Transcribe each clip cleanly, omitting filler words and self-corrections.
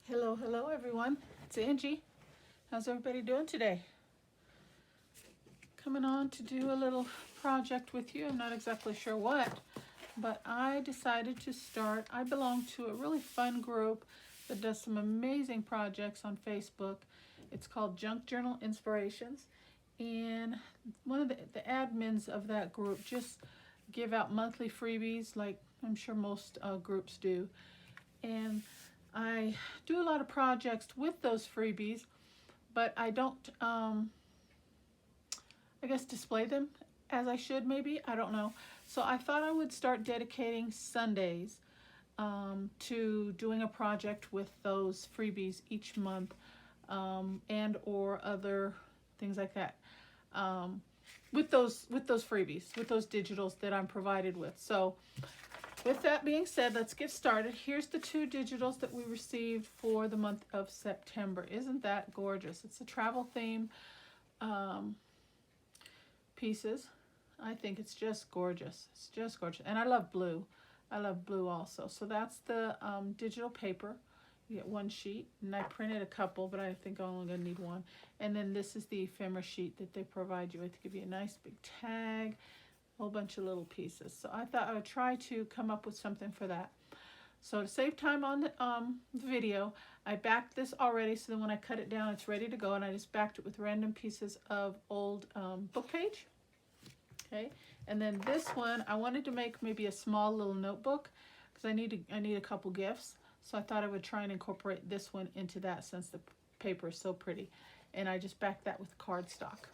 Hello everyone. It's Angie. How's everybody doing today? Coming on to do a little project with you. I'm not exactly sure what, but I decided to start. I belong to a really fun group that does some amazing projects on Facebook. It's called Junk Journal Inspirations, and one of the admins of that group just give out monthly freebies like I'm sure most groups do. And I do a lot of projects with those freebies, but I don't, I guess, display them as I should maybe. I don't know. So I thought I would start dedicating Sundays to doing a project with those freebies each month and or other things like that. With those freebies, with those digitals that I'm provided with. So with that being said, let's get started. Here's the two digitals that we received for the month of September. Isn't that gorgeous? It's a travel theme pieces. I think it's just gorgeous. It's just gorgeous. And I love blue. I love blue also. So that's the digital paper. You get one sheet, and I printed a couple, but I think I'm only going to need one. And then this is the ephemera sheet that they provide you with to give you a nice big tag. Whole bunch of little pieces. So I thought I would try to come up with something for that. So to save time on the video, I backed this already, so then when I cut it down, it's ready to go, and I just backed it with random pieces of old book page. Okay, and then this one, I wanted to make maybe a small little notebook because I need a couple gifts. So I thought I would try and incorporate this one into that since the paper is so pretty, and I just backed that with cardstock.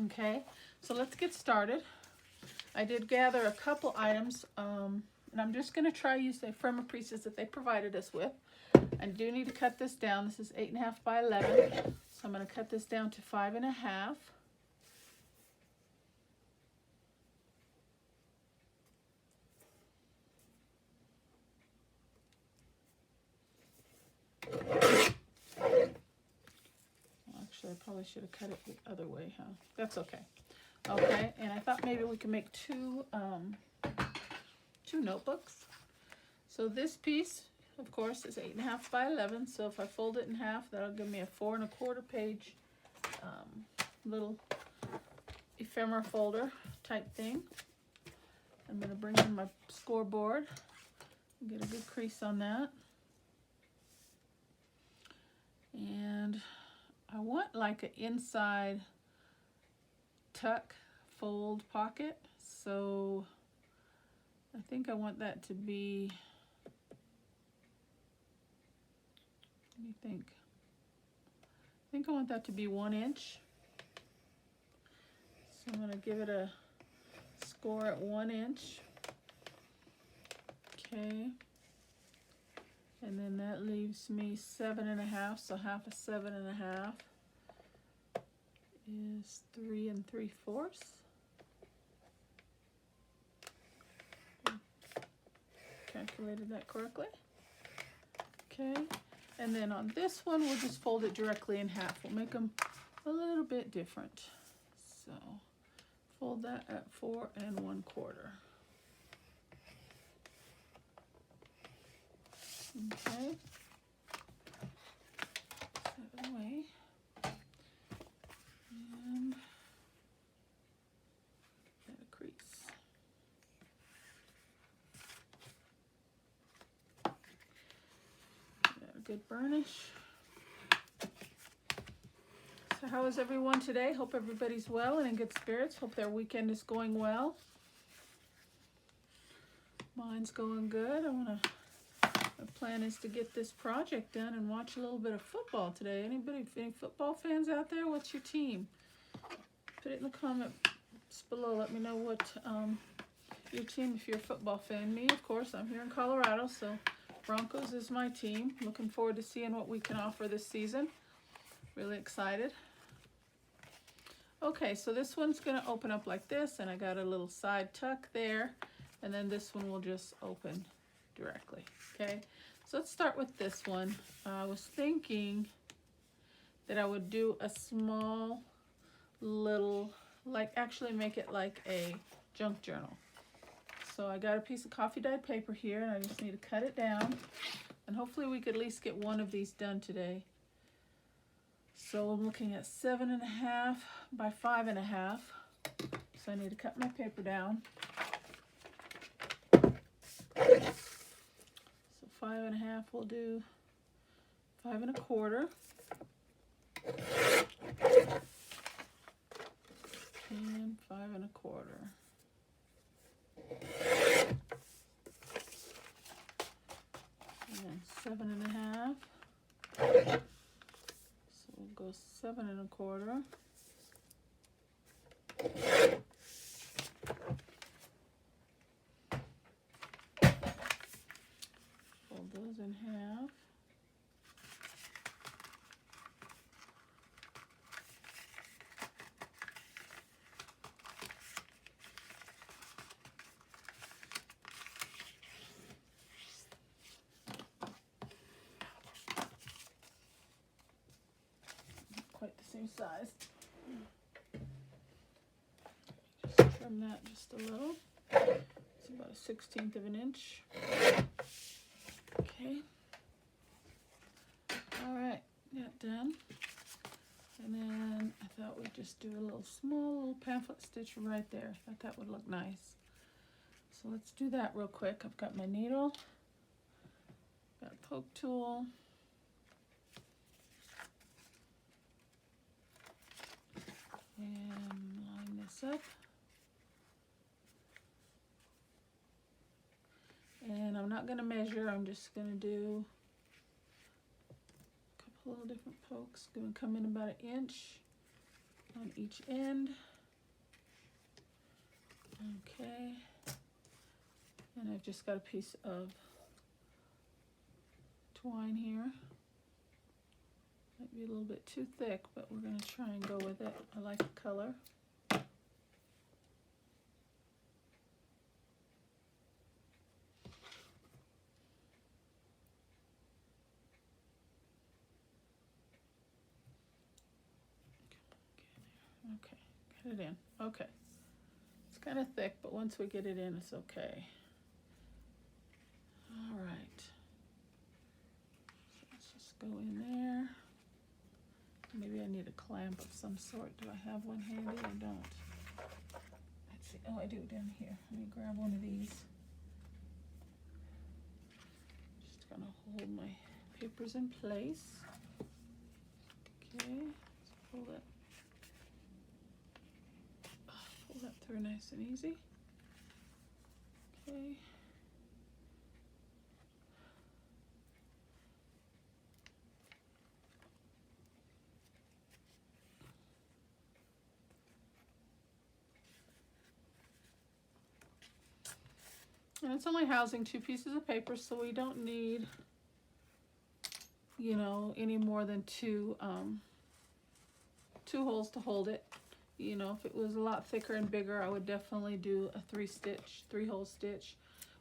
Okay, so let's get started. I did gather a couple items, and I'm just going to try to use the ephemera pieces that they provided us with. I do need to cut this down. This is 8.5 by 11, so I'm going to cut this down to 5.5. Actually, I probably should have cut it the other way, huh? That's okay. Okay, and I thought maybe we could make two notebooks. So this piece, of course, is 8.5 by 11. So if I fold it in half, that'll give me a 4.25 page little ephemera folder type thing. I'm going to bring in my scoreboard and get a good crease on that. And I want like an inside tuck fold pocket, so I think I want that to be, what do you think? I think I want that to be 1 inch. So I'm going to give it a score at 1 inch. Okay. And then that leaves me 7.5, so half of 7.5 is 3 3/4. Calculated that correctly. Okay, and then on this one, we'll just fold it directly in half. We'll make them a little bit different. So fold that at 4 1/4. Okay, set it away, and add a crease. Got a good burnish. So how is everyone today? Hope everybody's well and in good spirits. Hope their weekend is going well. Mine's going good. The plan is to get this project done and watch a little bit of football today. Any football fans out there? What's your team? Put it in the comments below. Let me know what your team, if you're a football fan. Me, of course, I'm here in Colorado, so Broncos is my team. Looking forward to seeing what we can offer this season. Really excited. Okay, so this one's going to open up like this, and I got a little side tuck there, and then this one will just open directly. Okay, so let's start with this one. I was thinking that I would do a small little, like actually make it like a junk journal. So I got a piece of coffee dyed paper here, and I just need to cut it down, and hopefully hopefully we could at least get one of these done today. So I'm looking at 7.5 by 5.5. So I need to cut my paper down. So 5.5 we'll do 5 1/4. And 5 1/4. And 7.5. So we'll go 7 1/4. Fold those in half. Quite the same size. Just trim that just a little. It's about a 1/16 of an inch. Okay. All right, got done. And then I thought we'd just do a small little pamphlet stitch right there. I thought that would look nice. So let's do that real quick. I've got my needle, got a poke tool. And line this up. And I'm not going to measure, I'm just going to do a couple little different pokes. Going to come in about 1 inch on each end. Okay. And I've just got a piece of twine here. Might be a little bit too thick, but we're going to try and go with it. I like the color. Okay, get it in. Okay. It's kind of thick, but once we get it in, it's okay. All right. So let's just go in there. Maybe I need a clamp of some sort. Do I have one handy? I don't. Let's see. Oh, I do down here. Let me grab one of these. Just gonna hold my papers in place. Okay. Let's pull that through nice and easy. Okay. And it's only housing 2 pieces of paper, so we don't need, you know, any more than two holes to hold it. You know, if it was a lot thicker and bigger, I would definitely do a 3-hole stitch,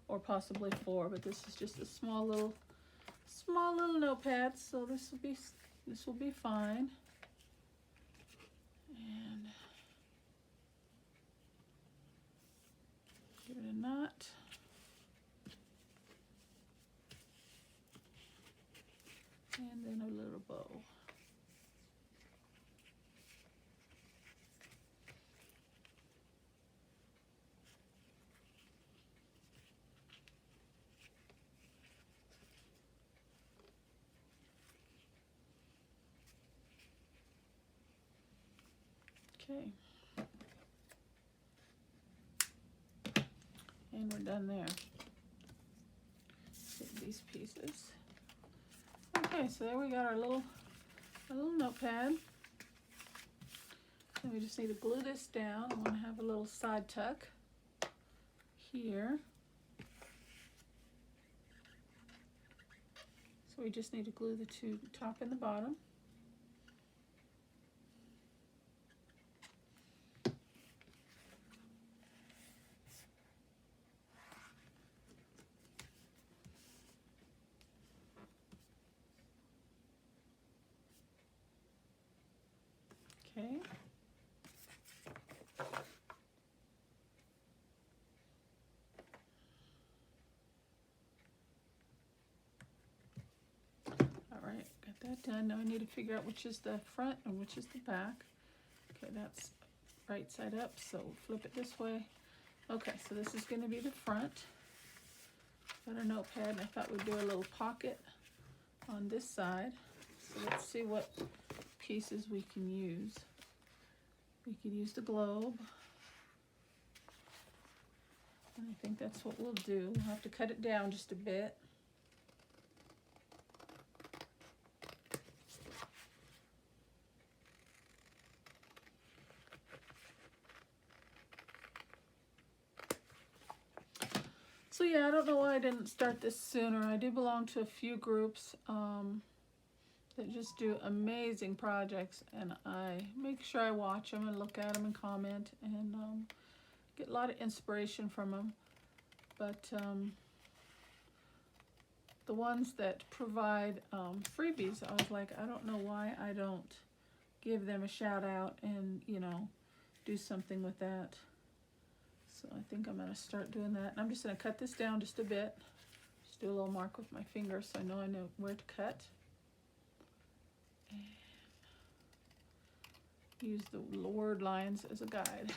or possibly 4. But this is just a small little notepad, so this will be fine. And give it a knot. And then a little bow. Okay. And we're done there. Take these pieces. Okay, so there we got our little notepad. And we just need to glue this down. I want to have a little side tuck here. So we just need to glue the two, top and the bottom. Okay. that done. Now I need to figure out which is the front and which is the back. Okay, that's right side up, so flip it this way. Okay, so this is going to be the front. Got a notepad, and I thought we'd do a little pocket on this side. So let's see what pieces we can use. We could use the globe. And I think that's what we'll do. We'll have to cut it down just a bit. So yeah, I don't know why I didn't start this sooner. I do belong to a few groups that just do amazing projects, and I make sure I watch them and look at them and comment and get a lot of inspiration from them. But the ones that provide freebies, I was like, I don't know why I don't give them a shout out and, you know, do something with that. So I think I'm going to start doing that. And I'm just going to cut this down just a bit. Just do a little mark with my finger so I know where to cut. And use the word lines as a guide.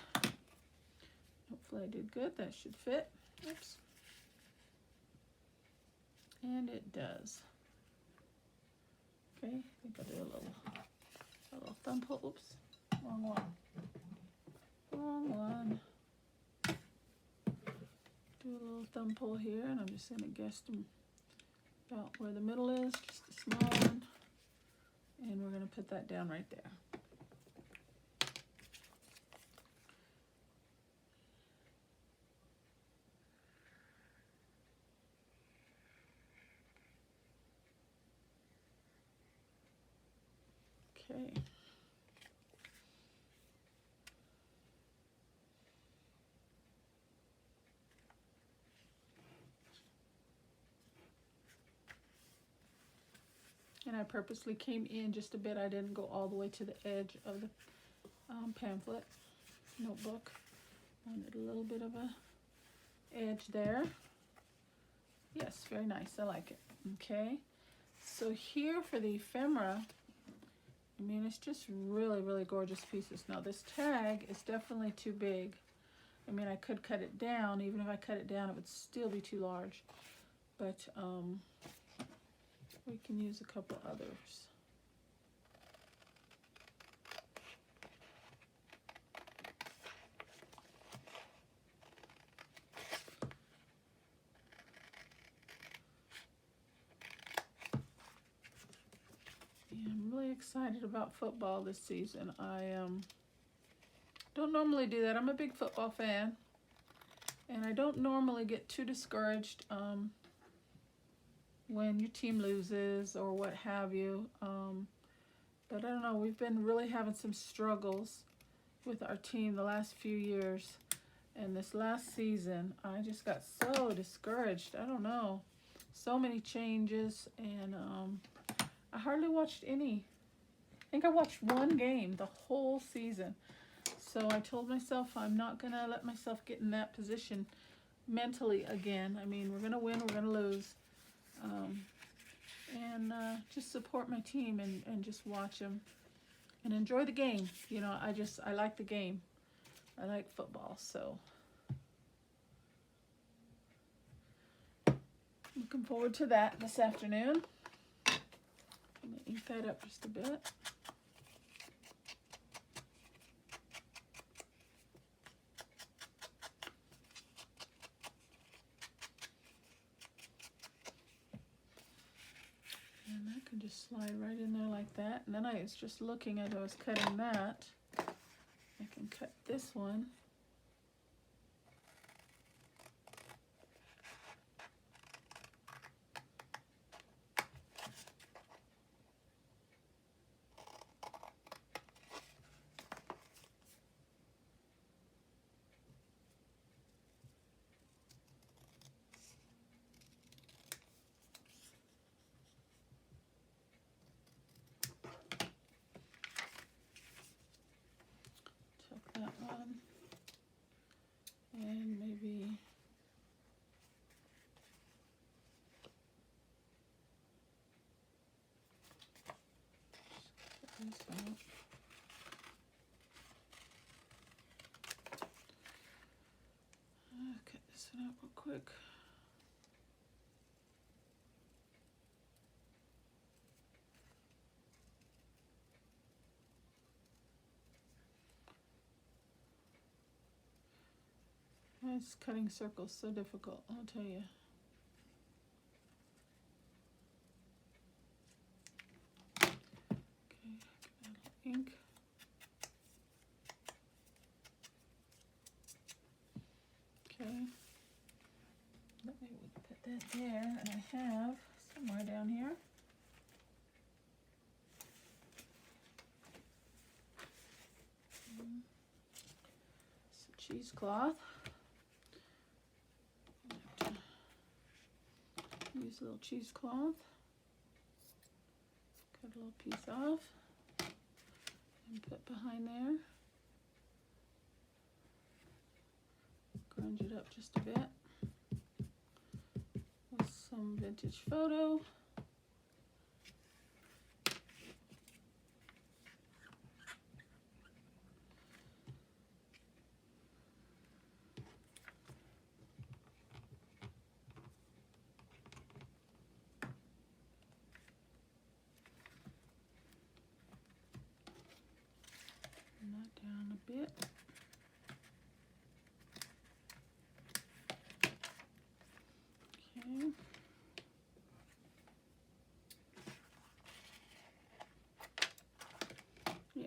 Hopefully I did good. That should fit. Oops. And it does. Okay, I think I'll do a little thumb pull. Oops, wrong one. Wrong one. Do a little thumb pull here, and I'm just going to guess about where the middle is, just a small one. And we're going to put that down right there. Okay. And I purposely came in just a bit. I didn't go all the way to the edge of the pamphlet notebook. Wanted a little bit of a edge there. Yes, very nice. I like it. Okay. So here for the ephemera, I mean, it's just really, really gorgeous pieces. Now this tag is definitely too big. I mean, I could cut it down. Even if I cut it down, it would still be too large. But we can use a couple others. Yeah, I'm really excited about football this season. I don't normally do that. I'm a big football fan, and I don't normally get too discouraged when your team loses or what have you. But I don't know, we've been really having some struggles with our team the last few years. And this last season, I just got so discouraged. I don't know. So many changes, and I hardly watched any. I think I watched one game the whole season. So I told myself I'm not going to let myself get in that position mentally again. I mean, we're going to win, we're going to lose. Just support my team and just watch them and enjoy the game. You know, I like the game. I like football, so looking forward to that this afternoon. I'm going to ink that up just a bit. And that can just slide right in there like that. And then I was just looking as I was cutting that. I can cut this one. That one. this out. Cut this one out real quick. Why is cutting circles so difficult? I'll tell you. Okay, get a little ink. Okay. Maybe we can put that there, and I have somewhere down here. Some cheesecloth. Use a little cheesecloth. Cut a little piece off and put behind there. Grunge it up just a bit with some vintage photo. That down a bit. Okay. Yeah.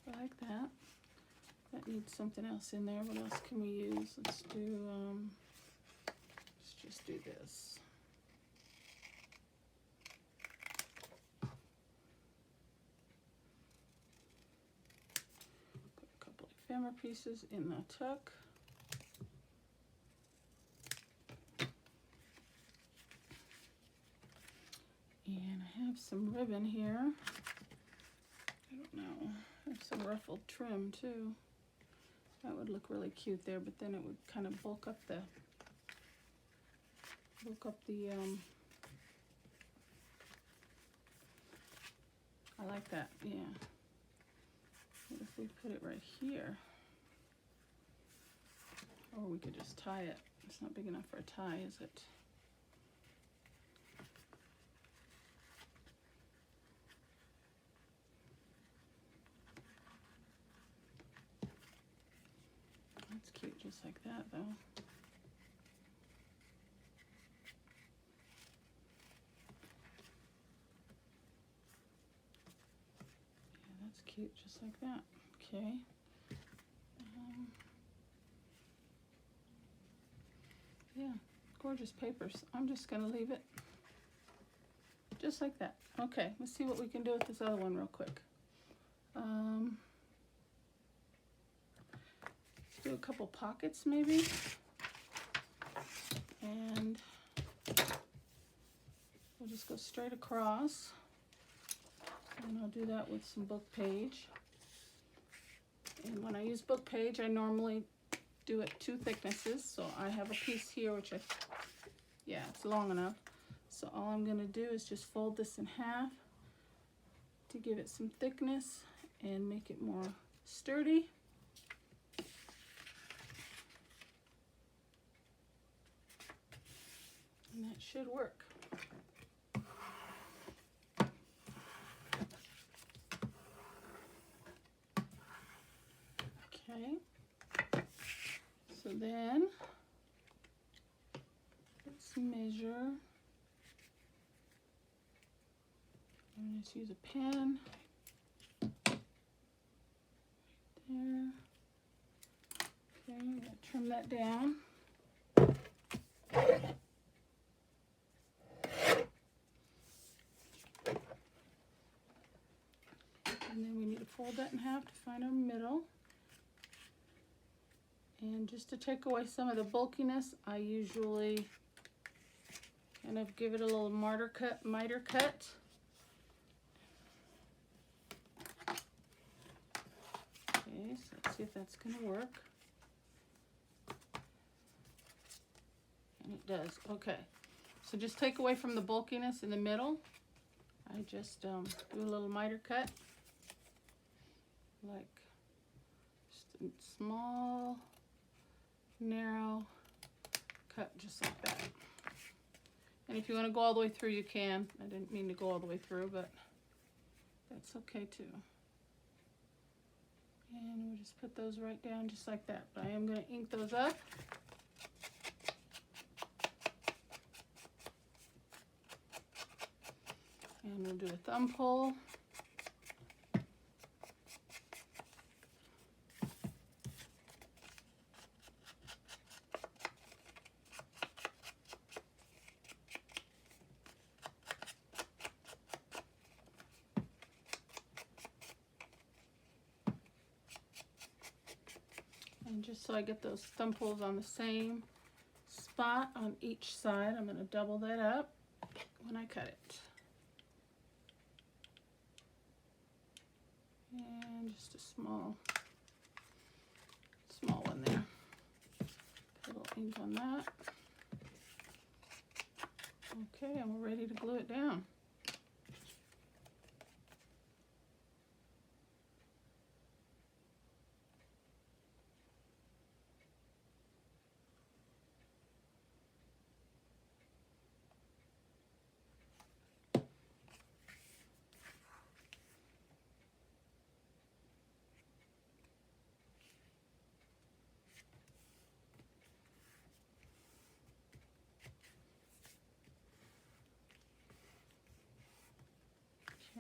I like that. That needs something else in there. What else can we use? Let's do, let's just do this. Put a couple of ephemera pieces in the tuck. And I have some ribbon here. I don't know. I have some ruffled trim too. That would look really cute there, but then it would kind of bulk up the I like that, yeah. What if we put it right here? Or we could just tie it. It's not big enough for a tie, is it? That's cute just like that though. Yeah, that's cute just like that. Okay. Yeah, gorgeous papers. I'm just gonna leave it just like that. Okay, let's see what we can do with this other one real quick. Let's do a couple pockets maybe. And we'll just go straight across. And I'll do that with some book page. And when I use book page, I normally do it 2 thicknesses. So I have a piece here, which yeah, it's long enough. So all I'm gonna do is just fold this in half to give it some thickness and make it more sturdy. And that should work. Okay, so then let's measure. I'm going to use a pen right there. Okay, I'm going to trim that down. And then we need to fold that in half to find our middle. And just to take away some of the bulkiness, I usually kind of give it a little miter cut. Okay, so let's see if that's going to work. And it does. Okay, so just take away from the bulkiness in the middle. I just do a little miter cut, like just a small, narrow cut, just like that. And if you want to go all the way through, you can. I didn't mean to go all the way through, but that's okay too. And we'll just put those right down just like that. But I am going to ink those up. And we'll do a thumb pull. And just so I get those thumb pulls on the same spot on each side, I'm going to double that up when I cut it. And just a small one there. Put a little ink on that. Okay, and we're ready to glue it down.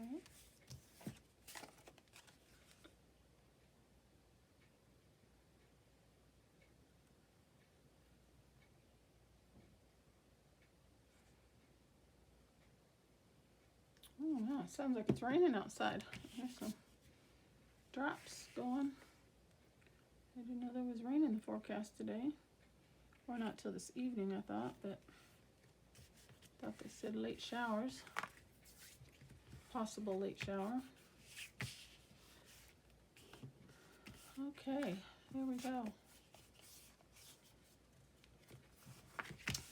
Okay. Oh wow, it sounds like it's raining outside. There's some drops going. I didn't know there was rain in the forecast today. Or not till this evening, I thought, but thought they said late showers. Possible late shower. Okay, there we go.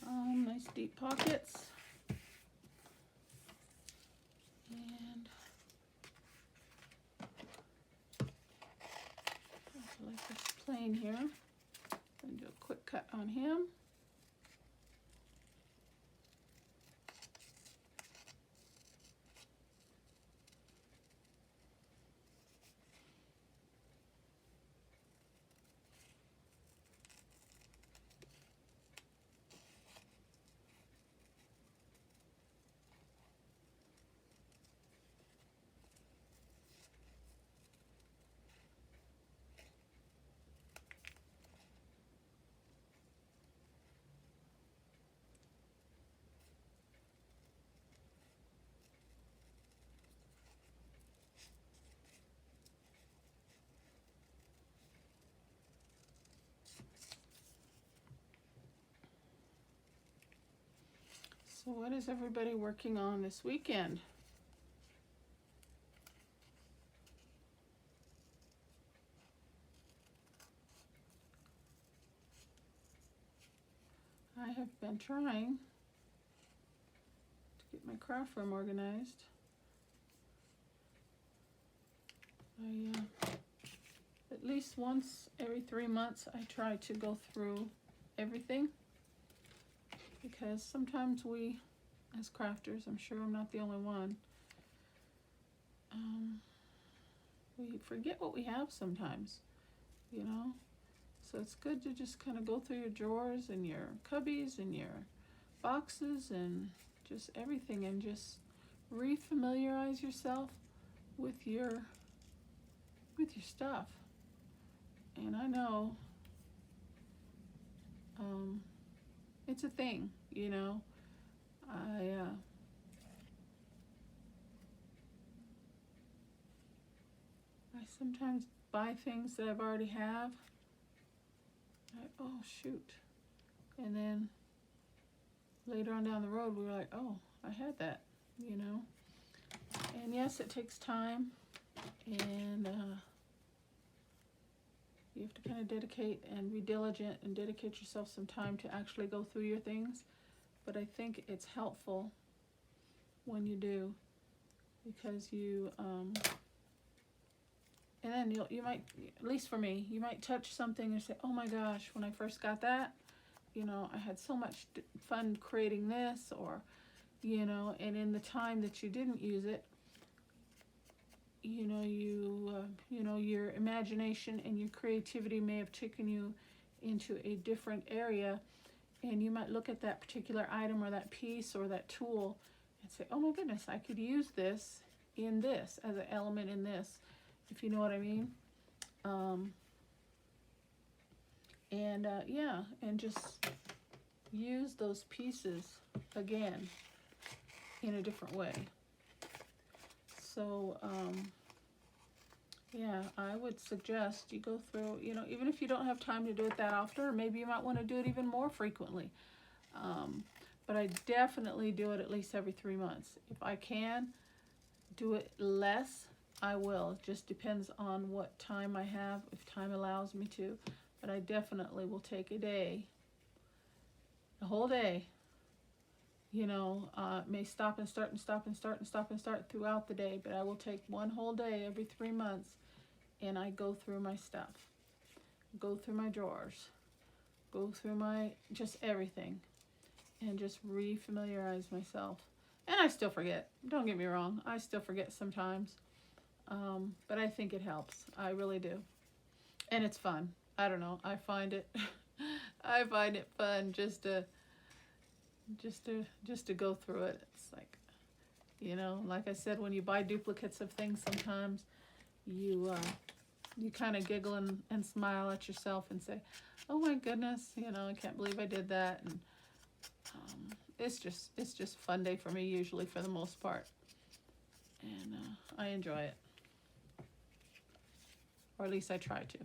Nice deep pockets. And I like this plain here. And do a quick cut on him. So what is everybody working on this weekend? I have been trying to get my craft room organized. At least once every 3 months I try to go through everything, because sometimes we, as crafters, I'm sure I'm not the only one, we forget what we have sometimes, you know? So it's good to just kind of go through your drawers and your cubbies and your boxes and just everything, and just refamiliarize yourself with your stuff. And I know it's a thing, you know. I sometimes buy things that I've already have. Oh shoot. And then later on down the road we were like, oh, I had that, you know. And yes, it takes time, and you have to kind of dedicate and be diligent and dedicate yourself some time to actually go through your things. But I think it's helpful when you do. because you, and then you might, at least for me, you might touch something and say, oh my gosh, when I first got that, you know, I had so much fun creating this, or, you know, and in the time that you didn't use it, you know, you know, your imagination and your creativity may have taken you into a different area, and you might look at that particular item or that piece or that tool and say, oh my goodness, I could use this in this as an element in this, if you know what I mean. Yeah, and just use those pieces again in a different way. So, yeah, I would suggest you go through, you know, even if you don't have time to do it that often, or maybe you might want to do it even more frequently. But I definitely do it at least every 3 months. If I can do it less, I will. It just depends on what time I have, if time allows me to. But I definitely will take a day, a whole day. You know, may stop and start and stop and start and stop and start throughout the day, but I will take one whole day every 3 months, and I go through my stuff, go through my drawers, go through my, just everything, and just re-familiarize myself. And I still forget, don't get me wrong, I still forget sometimes, but I think it helps, I really do, and it's fun. I don't know, I find it, I find it fun just to go through it. It's like, you know, like I said, when you buy duplicates of things, sometimes you kind of giggle and smile at yourself and say, oh my goodness, you know, I can't believe I did that. And it's just fun day for me usually, for the most part, and I enjoy it, or at least I try to.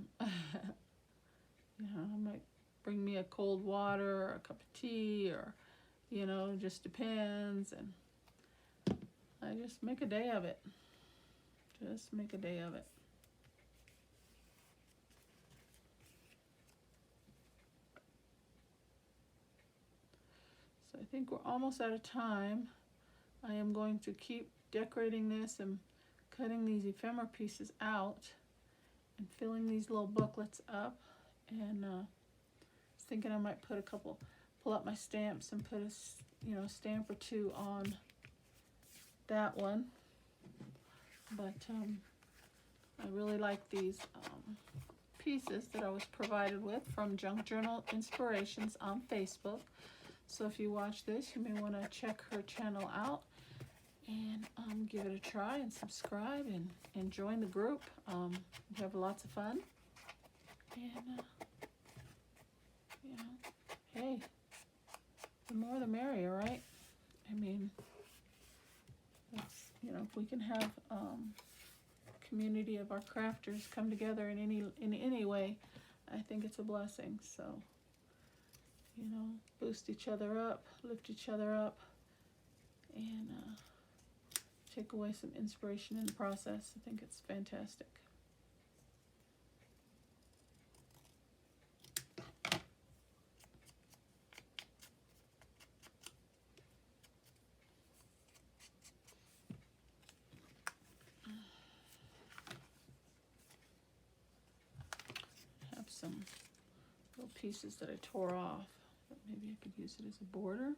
You know, I might bring me a cold water or a cup of tea, or, you know, just depends, and I just make a day of it. Just make a day of it. So I think we're almost out of time. I am going to keep decorating this and cutting these ephemera pieces out and filling these little booklets up, and I was thinking I might put a couple, pull out my stamps and put a, you know, stamp or two on that one. But I really like these pieces that I was provided with from Junk Journal Inspirations on Facebook. So if you watch this, you may want to check her channel out and give it a try and subscribe and join the group. We have lots of fun, and you know, hey, the more the merrier, right? I mean, it's, you know, if we can have community of our crafters come together in any way, I think it's a blessing. So, you know, boost each other up, lift each other up, and take away some inspiration in the process. I think it's fantastic. Have some little pieces that I tore off, but maybe I could use it as a border.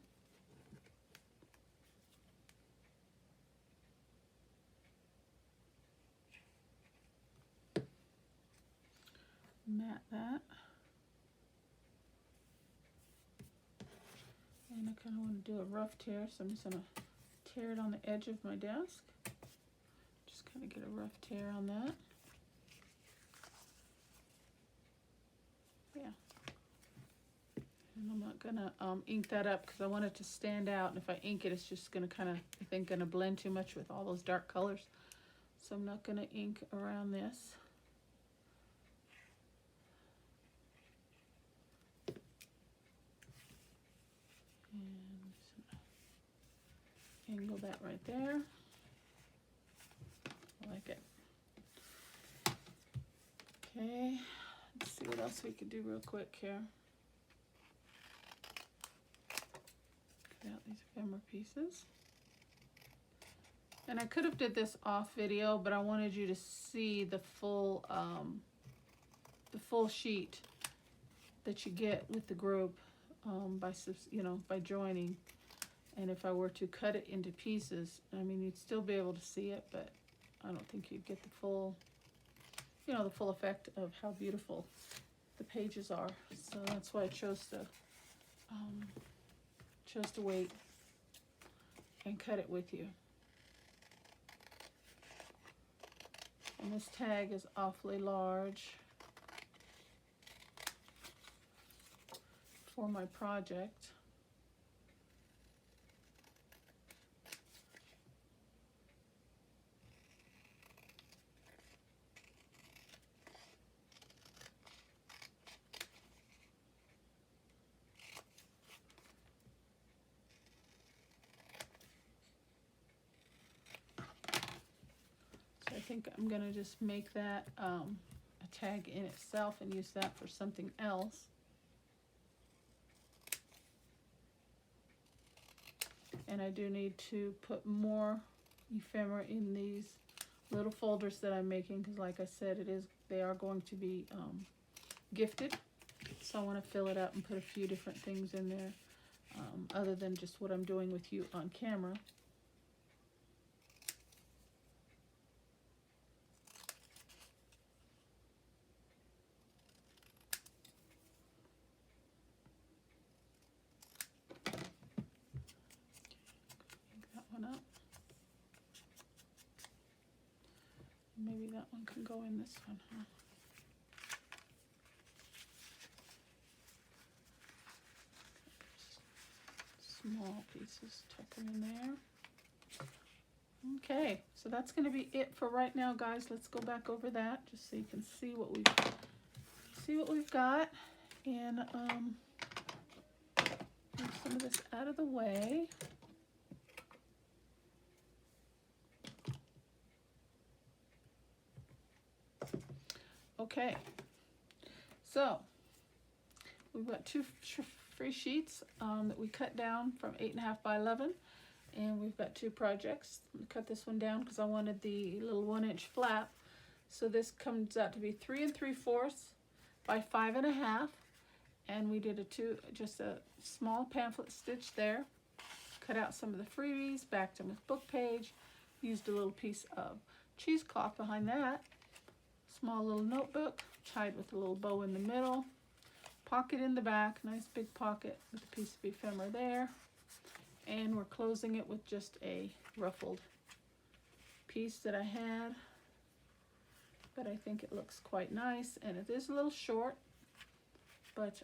Mat that, and I kind of want to do a rough tear, so I'm just going to tear it on the edge of my desk. Just kind of get a rough tear on that. Yeah, and I'm not going to ink that up because I want it to stand out, and if I ink it, it's just going to kind of, I think, going to blend too much with all those dark colors, so I'm not going to ink around this. Angle that right there. I like it. Okay, let's see what else we could do real quick here. Cut out these ephemera pieces. And I could have did this off video, but I wanted you to see the full sheet that you get with the group by joining. And if I were to cut it into pieces, I mean, you'd still be able to see it, but I don't think you'd get the full, the full effect of how beautiful the pages are. So that's why I chose to wait and cut it with you. And this tag is awfully large for my project. I think I'm going to just make that a tag in itself and use that for something else. And I do need to put more ephemera in these little folders that I'm making, because like I said, they are going to be gifted. So I want to fill it up and put a few different things in there other than just what I'm doing with you on camera. Up. Maybe that one can go in this one, huh? Small pieces, tuck them in there. Okay, so that's going to be it for right now, guys. Let's go back over that just so you can see what we've got, and move some of this out of the way. Okay, so we've got two free sheets that we cut down from 8.5 by 11, and we've got two projects. I'm gonna cut this one down because I wanted the little 1-inch flap. So this comes out to be 3 3/4 by 5.5, and we did just a small pamphlet stitch there. Cut out some of the freebies, backed them with book page, used a little piece of cheesecloth behind that. Small little notebook, tied with a little bow in the middle, pocket in the back, nice big pocket with a piece of ephemera there, and we're closing it with just a ruffled piece that I had, but I think it looks quite nice, and it is a little short, but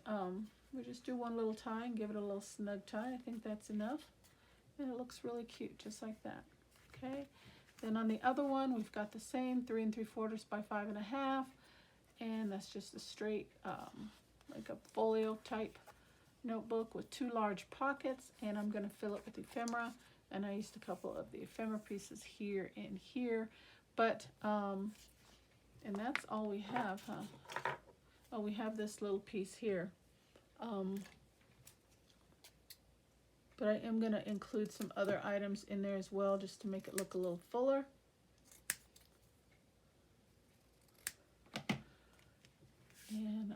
we just do one little tie and give it a little snug tie. I think that's enough, and it looks really cute just like that. Okay. Then on the other one, we've got the same 3 3/4 by 5.5, and that's just a straight, like a folio type notebook with 2 large pockets, and I'm going to fill it with ephemera, and I used a couple of the ephemera pieces here and here, but, and that's all we have, huh? Oh, we have this little piece here. But I am going to include some other items in there as well, just to make it look a little fuller. And,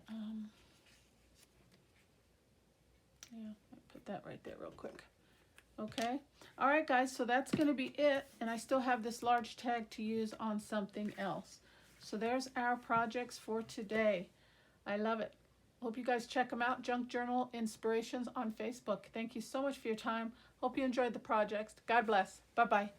yeah, I'll put that right there real quick. Okay. All right, guys, so that's going to be it. And I still have this large tag to use on something else. So there's our projects for today. I love it. Hope you guys check them out. Junk Journal Inspirations on Facebook. Thank you so much for your time. Hope you enjoyed the projects. God bless. Bye-bye.